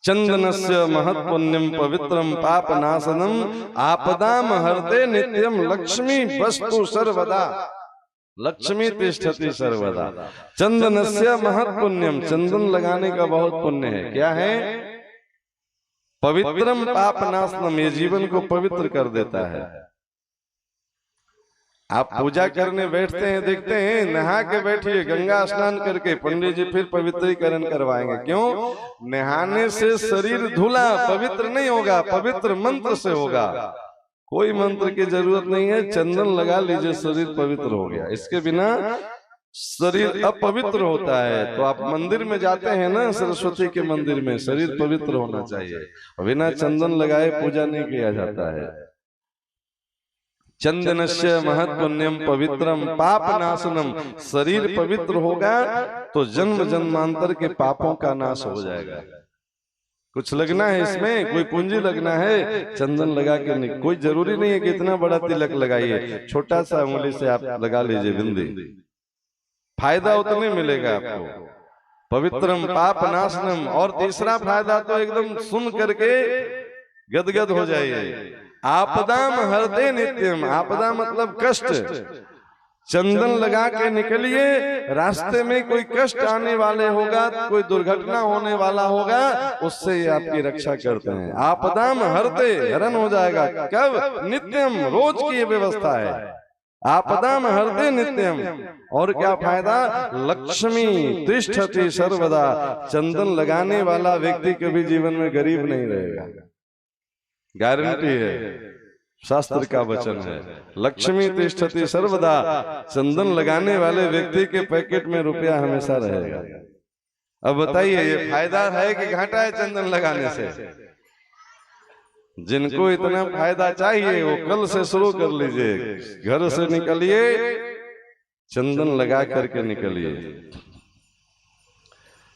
चंदनस्य महत्पुण्यम पवित्रम पाप नाशनम आपदाम हरते नित्यम लक्ष्मी वस्तु सर्वदा। लक्ष्मी तिष्ठति सर्वदा। चंदनस्य महत्पुण्यम, चंदन लगाने का बहुत पुण्य है। क्या है? पवित्रम पाप नाशनम, ये जीवन को पवित्र कर देता है। आप पूजा करने बैठते हैं, देखते हैं नहा के बैठिए, गंगा स्नान करके पंडित जी फिर पवित्रीकरण करवाएंगे। क्यों? नहाने से शरीर धुला पवित्र नहीं होगा, पवित्र मंत्र से होगा। कोई मंत्र की जरूरत नहीं है, चंदन लगा लीजिए, शरीर पवित्र हो गया। इसके बिना शरीर अपवित्र होता है। तो आप मंदिर में जाते हैं ना, सरस्वती के मंदिर में, शरीर पवित्र होना चाहिए। बिना चंदन लगाए पूजा नहीं किया जाता है। चंदनस्य महत्पुण्यम पवित्रम पाप नाशनम, शरीर पवित्र होगा तो जन्म जन्मांतर के पापों का नाश हो जाएगा। कुछ लगना है इसमें, कोई पूंजी लगना है, चंदन लगा के नहीं। कोई जरूरी नहीं है कि इतना बड़ा तिलक लगाइए, छोटा सा उंगली से आप लगा लीजिए बिंदी, फायदा उतने मिलेगा आपको। पवित्रम पाप नाशनम। और तीसरा फायदा तो एकदम सुन करके गदगद हो जाइए। आपदाम हरते नित्यम। आपदा मतलब कष्ट, चंदन लगा के निकलिए, रास्ते में कोई कष्ट आने वाले होगा, कोई दुर्घटना होने वाला होगा, उससे ये आपकी रक्षा करते हैं। आपदाम हरते, हरण हो जाएगा कब? नित्यम, रोज की ये व्यवस्था है। आपदाम हरते नित्यम। और क्या फायदा? लक्ष्मी तिष्ठति सर्वदा। चंदन लगाने वाला व्यक्ति कभी जीवन में गरीब नहीं रहेगा, गारंटी है, शास्त्र का वचन है। लक्ष्मी तिष्ठति सर्वदा। चंदन लगाने वाले व्यक्ति के पैकेट में रुपया हमेशा रहेगा। अब बताइए, ये फायदा है कि घाटा है चंदन लगाने से? जिनको इतना फायदा चाहिए वो कल से शुरू कर लीजिए। घर से निकलिए, चंदन लगा करके निकलिए।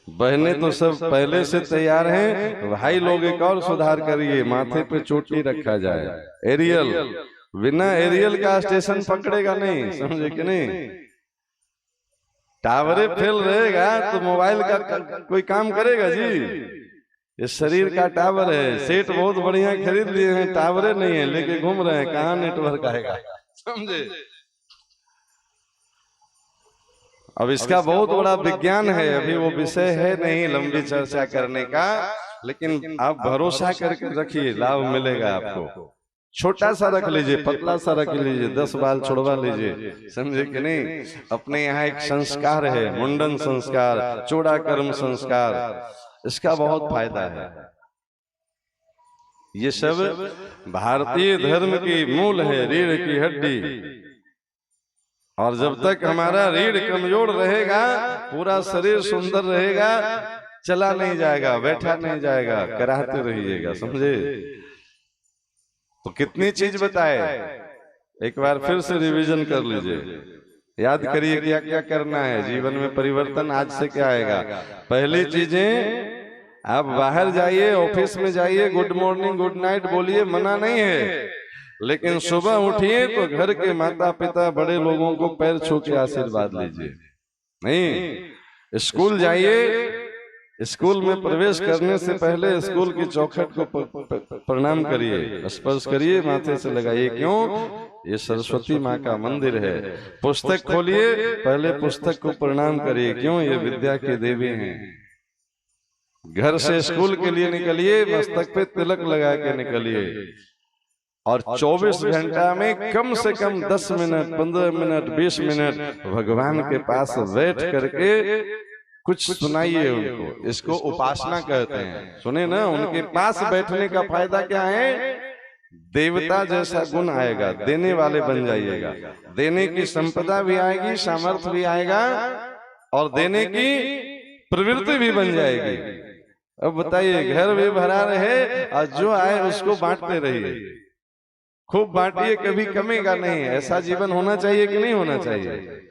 बहनें तो सब पहले से तैयार हैं, भाई लोग एक और सुधार करिए, माथे पे चोटी रखा जाए। एरियल, बिना एरियल का स्टेशन पकड़ेगा नहीं, समझे कि नहीं? टावरे फेल रहेगा तो मोबाइल का कोई काम करेगा जी? ये शरीर का टावर है, सेट बहुत बढ़िया खरीद लिए हैं, टावरे नहीं है, लेके घूम रहे हैं, कहाँ नेटवर्क आएगा, समझे? अब इसका बहुत बड़ा विज्ञान है, अभी वो विषय है नहीं लंबी चर्चा करने का, लेकिन आप भरोसा करके रखिए, लाभ मिलेगा आपको। छोटा सा रख लीजिए, पतला सा रख लीजिए, 10 बाल छुड़वा लीजिए, समझे कि नहीं? अपने यहाँ एक संस्कार है, मुंडन संस्कार, चूड़ा कर्म संस्कार, इसका बहुत फायदा है। ये सब भारतीय धर्म की मूल है, रीढ़ की हड्डी। और जब तक हमारा रीढ़ कमजोर रहेगा, पूरा शरीर सुंदर रहेगा, चला नहीं जाएगा, बैठा नहीं जाएगा, कराहते रहिएगा, समझे? तो कितनी चीज बताए, एक बार फिर से रिवीजन कर लीजिए, याद करिए क्या क्या करना है जीवन में। परिवर्तन आज से क्या आएगा? पहली चीजें, आप बाहर जाइए, ऑफिस में जाइए, गुड मॉर्निंग गुड नाइट बोलिए, मना नहीं है, लेकिन सुबह उठिए तो घर के माता पिता बड़े लोगों को पैर छू के आशीर्वाद लीजिए। नहीं, स्कूल जाइए, स्कूल में प्रवेश करने से पहले स्कूल की चौखट को प्रणाम करिए, स्पर्श करिए, माथे से लगाइए। क्यों? ये सरस्वती माँ का मंदिर है। पुस्तक खोलिए, पहले पुस्तक को प्रणाम करिए। क्यों? ये विद्या की देवी हैं। घर से स्कूल के लिए निकलिए, मस्तक पे तिलक लगा के निकलिए, और 24 घंटा में कम से कम 10 मिनट, 15 मिनट, 20 मिनट भगवान के पास बैठ करके कुछ सुनाइए उनको। इसको उपासना कहते हैं। सुने ना, उनके पास बैठने का फायदा क्या है? देवता जैसा गुण आएगा, देने वाले बन जाइएगा, देने की संपदा भी आएगी, सामर्थ्य भी आएगा, और देने की प्रवृत्ति भी बन जाएगी। अब बताइए, घर भी भरा रहे और जो आए उसको बांटते रहिए, खूब बांटिए, कभी कमेगा नहीं। ऐसा जीवन होना चाहिए कि नहीं होना चाहिए?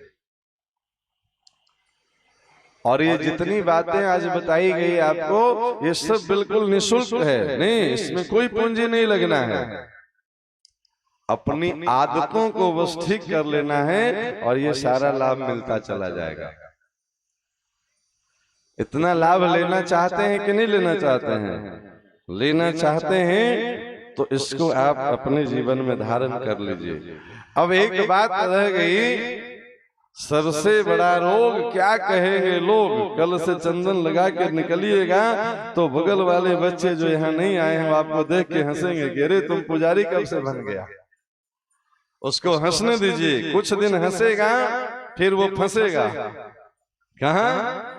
और ये जितनी बातें आज बताई गई आपको, ये सब बिल्कुल निःशुल्क है, नहीं, इसमें कोई पूंजी नहीं लगना है। अपनी आदतों को बस ठीक कर लेना है और ये सारा लाभ मिलता चला जाएगा। इतना लाभ लेना चाहते हैं कि नहीं लेना चाहते हैं? लेना चाहते हैं तो इसको आप अपने जीवन में धारण कर लीजिए। अब एक बात रह गई, सबसे बड़ा रोग क्या कहेंगे लोग। कल से चंदन लगा के निकलिएगा तो बगल वाले बच्चे जो यहाँ नहीं आए हैं वो आपको देख के हंसेंगे कि अरे तुम पुजारी कब से बन गया। उसको हंसने दीजिए, कुछ दिन हंसेगा, फिर वो फंसेगा। कहाँ?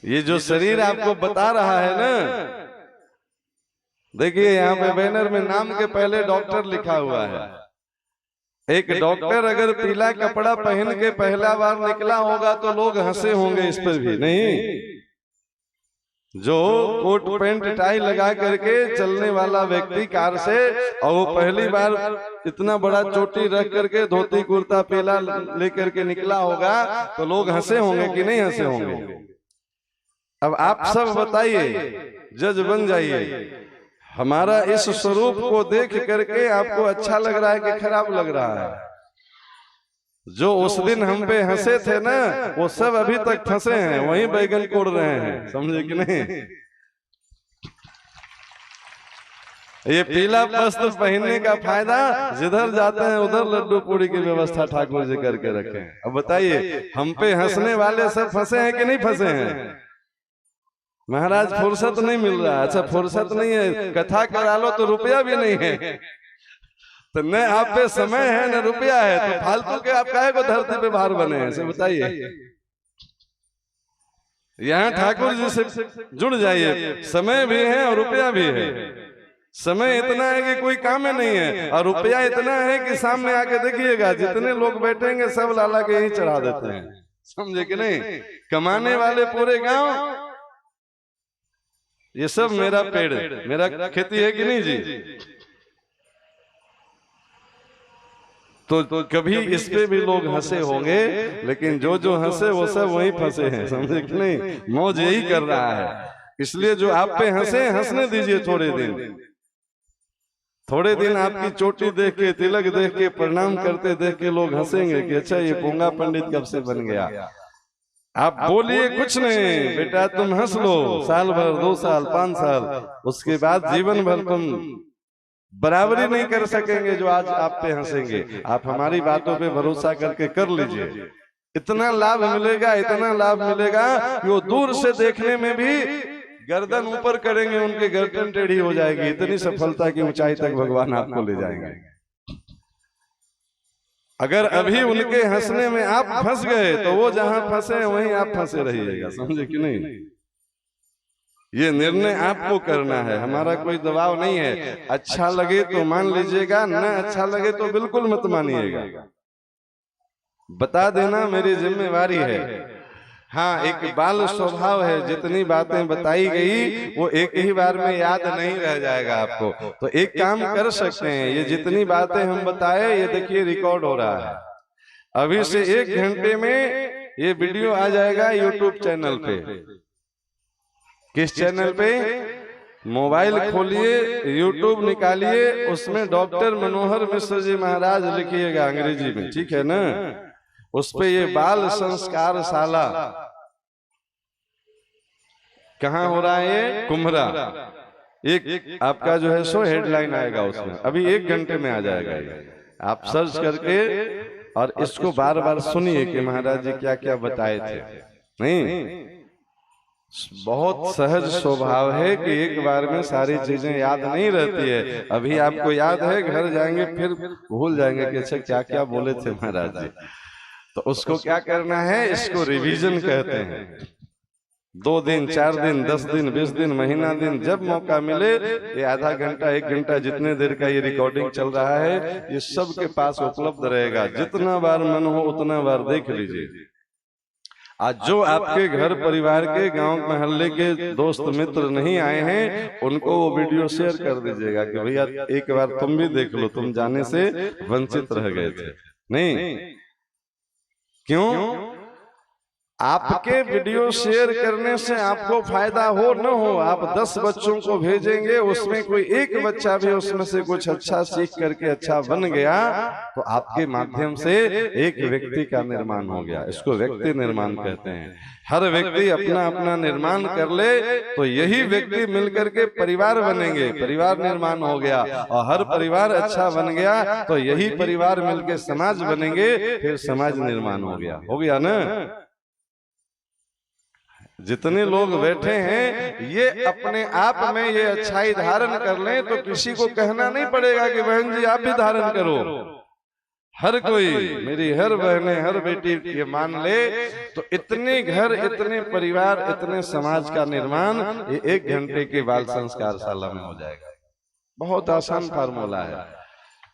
ये जो शरीर आपको बता रहा है ना, देखिए यहाँ पे बैनर में नाम के पहले डॉक्टर लिखा हुआ है। एक डॉक्टर अगर पीला कपड़ा पहन के पहला बार निकला होगा तो लोग हंसे होंगे इस पर भी। नहीं, जो कोट पैंट टाई लगा करके चलने वाला व्यक्ति कार से, और वो पहली बार इतना बड़ा चोटी रख करके धोती कुर्ता पीला लेकर के निकला होगा तो लोग हंसे होंगे कि नहीं हंसे होंगे? अब आप सब बताइए, जज बन जाइए। हमारा इस स्वरूप को देख करके आपको अच्छा लग रहा है कि खराब लग रहा है? जो उस दिन हम पे हंसे थे ना, वो सब अभी तक फंसे हैं, वहीं बैगन कोड़ रहे हैं, समझे कि नहीं? ये पीला वस्त्र पहनने का फायदा, जिधर जाते हैं उधर लड्डू पूरी की व्यवस्था ठाकुर जी करके रखे हैं। अब बताइए, हम पे हंसने वाले सब फंसे हैं कि नहीं फंसे हैं? महाराज फुर्सत नहीं मिल रहा। अच्छा फुर्सत नहीं है, कथा करा लो तो रुपया भी नहीं है, तो न आप पे समय है न रुपया है, तो फालतू के आप काहे को धरती पे भार बने हैं? से बताइए। यहाँ ठाकुर जी से जुड़ जाइए, समय भी है और रुपया भी है। समय इतना है कि कोई काम में नहीं है, और रुपया इतना है कि सामने आके देखिएगा जितने लोग बैठेंगे सब लाला के यही चढ़ा देते हैं, समझे कि नहीं? कमाने वाले पूरे गांव, ये सब मेरा पेड़, मेरा खेती है कि नहीं जी? तो कभी इस पे भी लोग हंसे होंगे, लेकिन जो जो हंसे वो सब वहीं फंसे हैं, समझे कि नहीं? मौज यही कर रहा है। इसलिए जो आप पे हंसे, हंसने दीजिए थोड़े दिन। थोड़े दिन आपकी चोटी देख के, तिलक देख के, प्रणाम करते देख के लोग हंसेंगे कि अच्छा ये पोंगा पंडित कब से बन गया। आप बोलिए कुछ नहीं बेटा, तुम हंस लो, साल भर, 2 साल, 5 साल, उसके बाद जीवन भर तुम बराबरी नहीं कर सकेंगे जो आज आप पे हंसेंगे। आप हमारी बातों पे भरोसा करके कर लीजिए, इतना लाभ मिलेगा, इतना लाभ मिलेगा कि वो दूर से देखने में भी गर्दन ऊपर करेंगे, उनके गर्दन टेढ़ी हो जाएगी। इतनी सफलता की ऊंचाई तक भगवान आपको ले जाएंगे। अगर अभी उनके हंसने में आप फंस गए तो वो जहां फंसे हैं वहीं आप फंसे रहिएगा, समझे कि नहीं? ये निर्णय आपको करना है, हमारा कोई दबाव नहीं है। अच्छा लगे तो मान लीजिएगा, न अच्छा लगे तो बिल्कुल मत मानिएगा। बता देना मेरी जिम्मेवारी है। हाँ, एक बाल स्वभाव है, जितनी बातें बताई गई वो एक ही बार में याद नहीं रह जाएगा आपको। तो एक काम कर सकते हैं, ये जितनी बातें हम बताए ये देखिए रिकॉर्ड हो रहा है। अभी से 1 घंटे में ये वीडियो आ जाएगा यूट्यूब चैनल पे। किस चैनल पे? मोबाइल खोलिए, यूट्यूब निकालिए, उसमें डॉक्टर मनोहर मिश्र जी महाराज लिखिएगा अंग्रेजी में, ठीक है ना? उस पे ये बाल संस्कार शाला कहाँ हो रहा है? ये कुम्हरा। एक आपका जो है सो हेडलाइन आएगा उसमें, अभी 1 घंटे में आ जाएगा ये। आप सर्च करके और इसको बार बार सुनिए कि महाराज जी क्या क्या बताए थे। नहीं, बहुत सहज स्वभाव है कि एक बार में सारी चीजें याद नहीं रहती है। अभी आपको याद है, घर जाएंगे फिर भूल जाएंगे कि अच्छा क्या क्या बोले थे महाराज जी। तो उसको क्या करना है? इसको रिवीजन कहते हैं। 2 दिन, 4 दिन, 10 दिन, 20 दिन, महीना दिन, जब मौका मिले ये आधा घंटा, 1 घंटा, जितने देर का ये रिकॉर्डिंग चल रहा है, ये सबके पास उपलब्ध रहेगा। जितना बार मन हो उतना बार देख लीजिए। आज जो आपके घर परिवार के, गांव मोहल्ले के दोस्त मित्र नहीं आए हैं, उनको वो वीडियो शेयर कर दीजिएगा कि भैया एक बार तुम भी देख लो, तुम जाने से वंचित रह गए थे। नहीं, क्यों? आपके वीडियो शेयर करने से आपको फायदा हो न हो, आप 10 बच्चों को भेजेंगे, उसमें कोई एक बच्चा भी उसमें से कुछ अच्छा सीख करके अच्छा बन गया तो आपके माध्यम से एक व्यक्ति का निर्माण हो गया। इसको व्यक्ति निर्माण कहते हैं। हर व्यक्ति अपना अपना निर्माण कर ले तो यही व्यक्ति मिलकर के परिवार बनेंगे, परिवार निर्माण हो गया। और हर परिवार अच्छा बन गया तो यही परिवार मिलकर समाज बनेंगे, फिर समाज निर्माण हो गया ना? जितने लोग बैठे हैं ये अपने आप में ये अच्छाई धारण कर लें तो किसी को कहना नहीं पड़ेगा कि बहन जी आप भी धारण करो। हर कोई, मेरी हर बहनें, हर बेटी ये मान ले तो इतने घर, इतने परिवार, इतने समाज का निर्माण ये 1 घंटे के बाल संस्कार शाला में हो जाएगा। बहुत आसान फार्मूला है,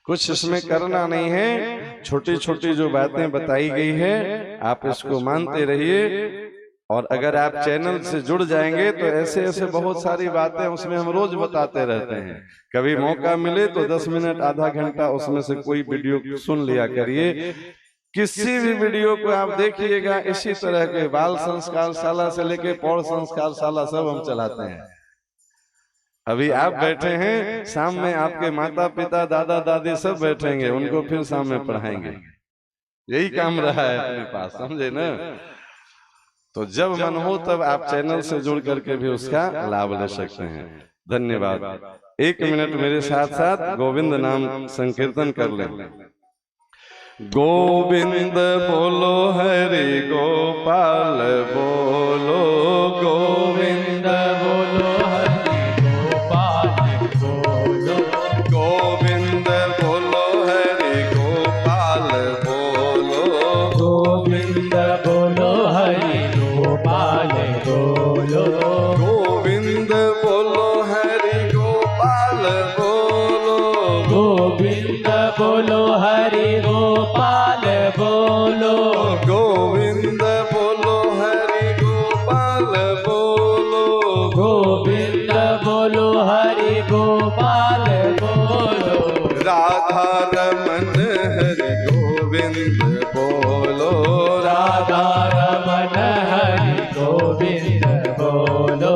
कुछ इसमें करना नहीं है। छोटी छोटी जो बातें बताई गई है आप इसको मानते रहिए। और अगर आप चैनल से जुड़ जाएंगे तो ऐसे ऐसे बहुत सारी बातें उसमें हम रोज बताते रहते हैं। कभी मौका मिले तो 10 मिनट, आधा घंटा उसमें से कोई वीडियो सुन लिया करिए। किसी भी वीडियो को आप देखिएगा, इसी तरह के बाल संस्कार शाला से लेके पौड़ संस्कार शाला सब हम चलाते हैं। अभी आप बैठे हैं, शाम में आपके माता पिता, दादा दादी सब बैठेंगे, उनको फिर शाम में पढ़ाएंगे। यही काम रहा है अपने पास, समझे ना? तो जब मन हो तब आप चैनल से जुड़ करके भी उसका लाभ ले सकते हैं। धन्यवाद। 1 मिनट मेरे साथ साथ गोविंद नाम संकीर्तन कर लें। गोविंद बोलो हरि गोपाल बोलो, गोविंद बोलो हरि गोपाल बोलो, गोविंद बोलो हरि गोपाल बोलो, गोविंद बोलो हरि गोपाल बोलो, गोविंद बोलो हरि गोपाल बोलो, गोविंद बोलो हरि गोपाल बोलो, गोविंद बोलो हरि गोपाल बोलो, गोविंद बोलो हरि गोपाल बोलो, राधा रमन हरि गोविंद बोलो, राधा रमन हरि गोविंद बोलो,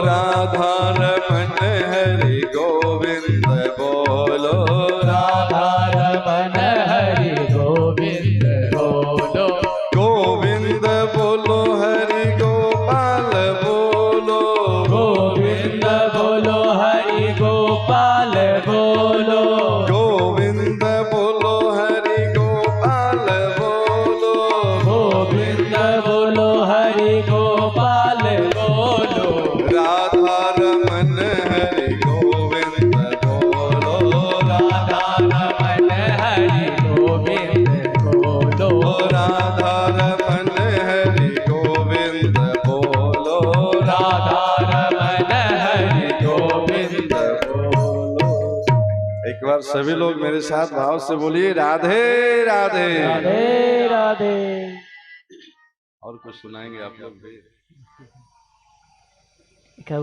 राधा रमन हरि गोविंद बोलो, राधा रमन हरि गोविंद बोलो, गोविंद बोलो हरि गोपाल बोलो, गोविंद बोलो हरि गोपाल बोलो, गोविंद बोलो हरि गोपाल बोलो, गोविंद बोलो हरि गोपाल बोलो, राधा रमन हरि गोविंद बोलो, राधा रमन हरि गोविंद बोलो, राधा रमन हरि गोविंद बोलो, राधा रमन हरि गोविंद बोलो। एक बार सभी लोग मेरे साथ भाव से बोलिए राधे राधे राधे राधे। और कुछ सुनाएंगे आप लोग भी? क्या